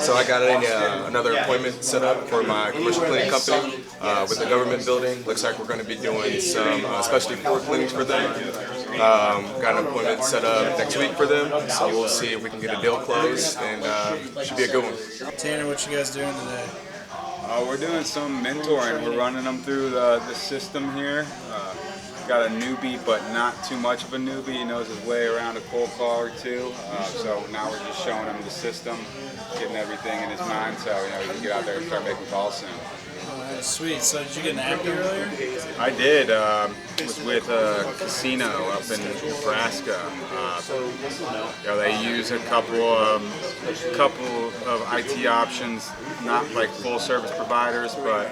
So I got another appointment set up for my commercial cleaning company with the government building. Looks like we're going to be doing some specialty floor cleanings for them. Got an appointment set up next week for them, so we'll see if we can get a deal closed, and should be a good one. Tanner, what you guys doing today? We're doing some mentoring. We're running them through the system here. Got a newbie, but not too much of a newbie. He knows his way around a cold call or two. So now we're just showing him the system, getting everything in his mind, so he can get out there and start making calls soon. Oh, that's sweet. So did you get an app earlier? I did. Was with a casino up in Nebraska. They use a couple of IT options, not like full service providers, but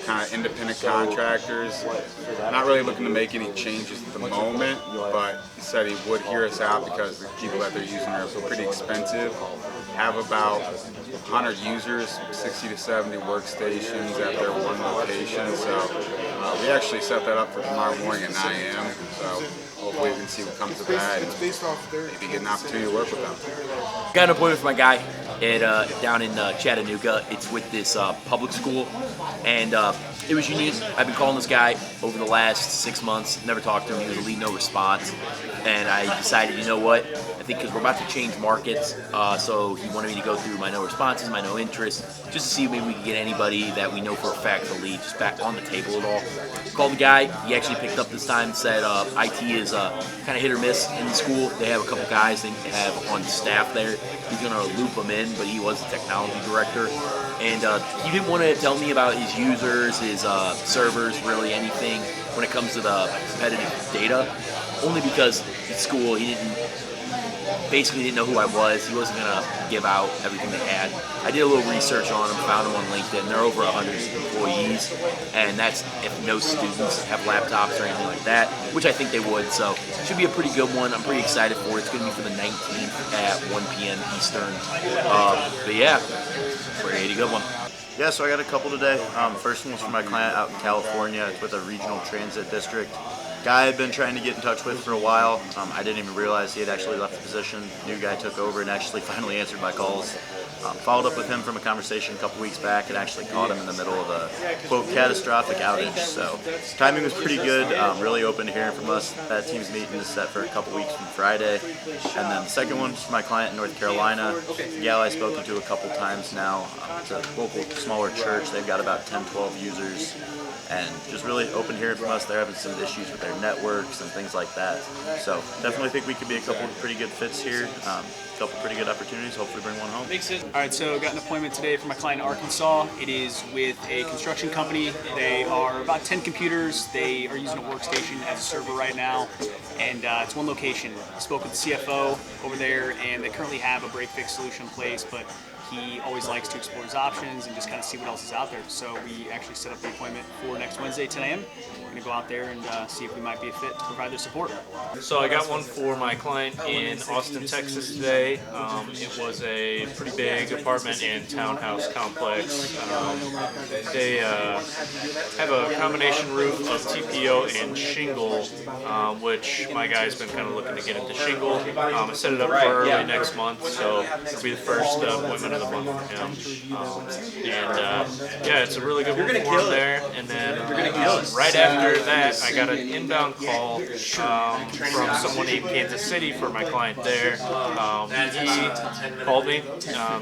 kind of independent contractors. Not really looking to make any changes at the moment, but he said he would hear us out because the people that they're using are pretty expensive. Have about 100 users, 60 to 70 workstations at their one location. So we actually set that up for tomorrow morning at 9 a.m. So hopefully we can see what comes of that and maybe get an opportunity to work with them. Got an appointment for my guy down in Chattanooga. It's with this public school, and it was unique. I've been calling this guy over the last 6 months, never talked to him. He was a lead no response, and I decided, you know what, I think because we're about to change markets, so he wanted me to go through my no responses, my no interest, just to see if maybe we could get anybody that we know for a fact the lead just back on the table at all. Called the guy. He actually picked up this time, said IT is kind of hit or miss in the school. They have a couple guys they have on staff there. He's going to loop them in, but he was the technology director. And he didn't want to tell me about his users, his servers, really anything when it comes to the competitive data, only because at school he basically didn't know who I was. He wasn't going to give out everything they had. I did a little research on them, found them on LinkedIn. They're over 100 employees, and that's if no students have laptops or anything like that, which I think they would. So it should be a pretty good one. I'm pretty excited for it. It's going to be for the 19th at 1 p.m. Eastern. But yeah, pretty good one. Yeah, so I got a couple today. First one was for my client out in California. It's with a regional transit district. Guy I'd been trying to get in touch with for a while. I didn't even realize he had actually left the position. New guy took over and actually finally answered my calls. Followed up with him from a conversation a couple weeks back and actually caught him in the middle of a, quote, catastrophic outage. So timing was pretty good, really open to hearing from us. That team's meeting is set for a couple weeks from Friday. And then the second one is for my client in North Carolina. The gal I've spoken to a couple times now. It's a local smaller church. They've got about 10, 12 users. And just really open to hearing from us. They're having some issues with their networks and things like that. So definitely think we could be a couple of pretty good fits here. A couple pretty good opportunities. Hopefully bring one home. All right, so got an appointment today for my client in Arkansas. It is with a construction company. They are about 10 computers. They are using a workstation as a server right now, and it's one location. I spoke with the CFO over there, and they currently have a break-fix solution in place, but he always likes to explore his options and just kind of see what else is out there. So we actually set up the appointment for next Wednesday, 10 a.m. We're going to go out there and see if we might be a fit to provide their support. So I got one for my client in Austin, Texas today. It was a pretty big apartment and townhouse complex. They have a combination roof of TPO and shingle, which my guy's been kind of looking to get into shingle. I set it up for early next month, so it'll be the first appointment of the month for him. Yeah, it's a really good one for him there. And then right after that, I got an inbound call from someone in Kansas City for my client there. He called me,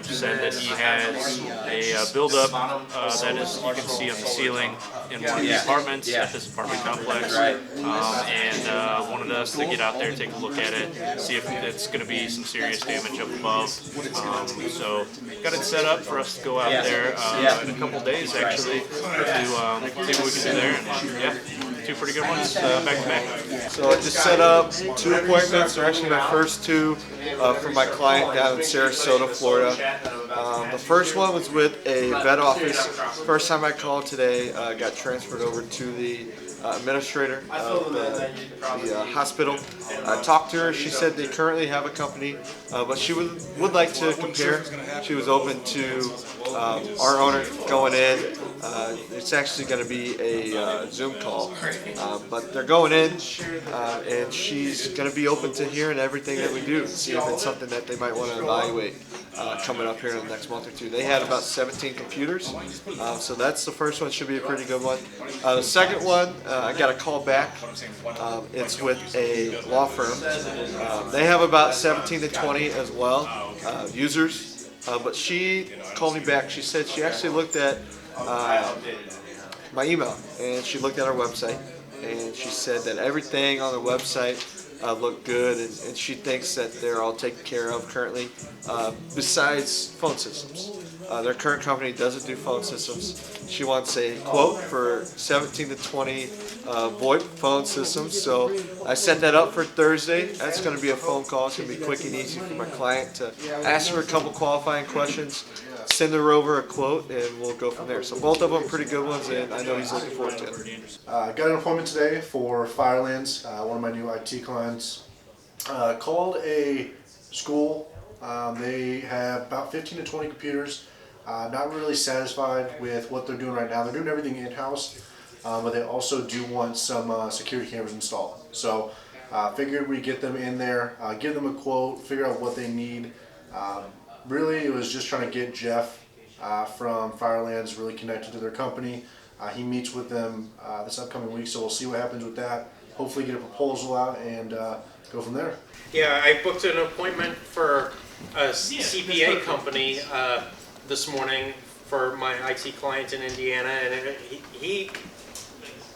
said that he has a buildup that is you can see on the ceiling in one of the apartments at this apartment complex, and wanted us to get out there, take a look at it, see if it's going to be some serious damage up above. So got it set up for us to go out there in a couple days actually to see what we can do there. And yeah, two pretty good ones back to back. So I just set up 2 appointments. They're actually my first 2 for my client down in Sarasota, Florida. The first one was with a vet office. First time I called today, got transferred over to the administrator of the hospital. I talked to her. She said they currently have a company, but she would like to compare. She was open to our owner going in, It's actually going to be a Zoom call, but they're going in, and she's going to be open to hearing everything that we do and see if it's something that they might want to evaluate coming up here in the next month or two. They had about 17 computers, so that's the first one. Should be a pretty good one. The second one, I got a call back. It's with a law firm. They have about 17 to 20 as well, users. But she called me back. She said she actually looked at my email, and she looked at our website, and she said that everything on the website looked good, and she thinks that they're all taken care of currently, besides phone systems. Their current company doesn't do phone systems. She wants a quote for 17 to 20 VoIP phone systems, so I set that up for Thursday. That's going to be a phone call. It's going to be quick and easy for my client to ask her a couple qualifying questions, send her over a quote, and we'll go from there. So both of them pretty good ones, and I know he's looking forward to it. Got an appointment today for Firelands, one of my new IT clients. Called a school. They have about 15 to 20 computers. Not really satisfied with what they're doing right now. They're doing everything in-house, but they also do want some security cameras installed. So figured we'd get them in there, give them a quote, figure out what they need. Really, it was just trying to get Jeff from Firelands really connected to their company. He meets with them this upcoming week, so we'll see what happens with that. Hopefully get a proposal out and go from there. Yeah, I booked an appointment for a CPA company this morning for my IT client in Indiana, and he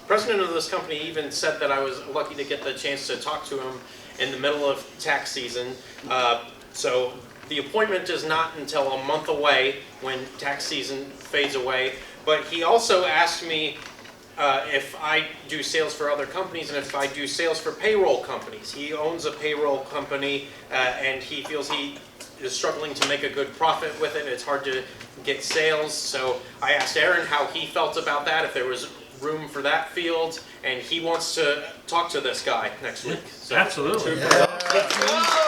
president of this company even said that I was lucky to get the chance to talk to him in the middle of tax season. So the appointment is not until a month away when tax season fades away, but he also asked me if I do sales for other companies and if I do sales for payroll companies. He owns a payroll company and he feels he is struggling to make a good profit with it. It's hard to get sales. So I asked Aaron how he felt about that, if there was room for that field, and he wants to talk to this guy next week. So, Absolutely. Yeah.